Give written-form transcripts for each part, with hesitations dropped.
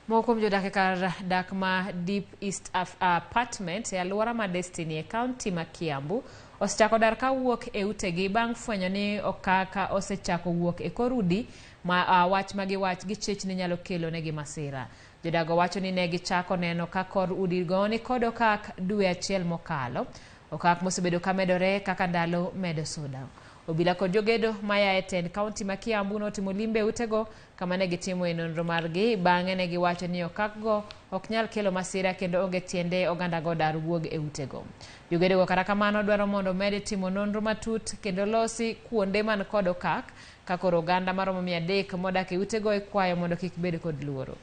Moko jodak kar dak ma Deep East Apartment e aluora ma Destiny e county ma Kiambu osechako dar ka wuok e utegi bang' fwenyo ni okaka osechako wuok e kor udi ma wach magiwach gi chich ni nyalo kelo negi masira. Jodago wacho ni ne gichako neno ka kor udi go ni kod okak dwe achiel mokalo, okak mosebedo ka medore kaka ndalo medo suda. Obila kod jogedo maya e tend county ma Kiambu notimo limbe utego kama ne gitimo e nonro margi bang'e ne giwacho ni okakgo ok nyal kelo masira kendo onge tiende oganda go dar wuog e utego. Jogedo go kata kamano dwaro mondo med timo nonro matut kendo losi kuonde man kod okak ka koro oganda maromo 300 modak e utego ikwayo mondo kik bed kod luoro.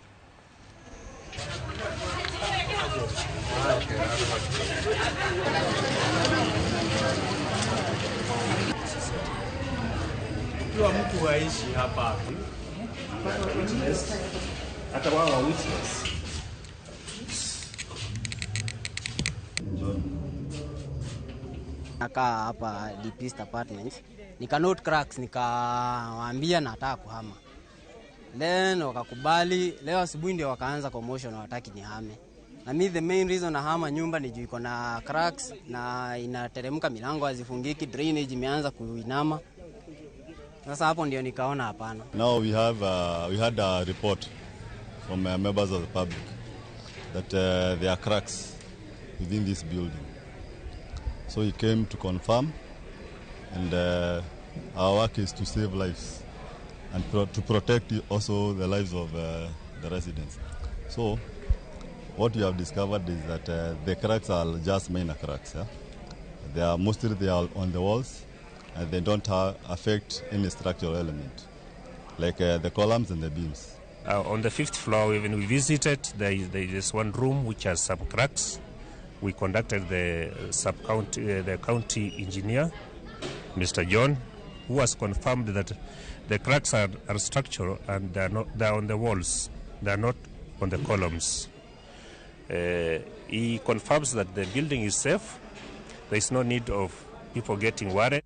Kwa mtu waishi hapa hata wao wa witness nakaa hapa Deep East Apartments, nika note cracks, nikawaambia nataka kuhama, then wakakubali. Leo asubuhi ndio wakaanza commotion, wataki nihame. Na mimi the main reason na hama nyumba ni juu iko na cracks na inateremka, milango hazifungiki, drainage imeanza kuinama. Sasa hapo ndio nikaona hapana. Now we had a report from members of the public that there are cracks within this building. So he came to confirm, and our work is to save lives and to protect also the lives of the residents. So what we have discovered is that the cracks are just minor cracks. Yeah? They are mostly on the walls, and they don't affect any structural element, like the columns and the beams. On the 5th floor, when we visited, there is one room which has some cracks. We conducted the county engineer, Mr. John, who has confirmed that the cracks are structural and they are on the walls. They are not on the columns. He confirms that the building is safe. There is no need of people getting worried.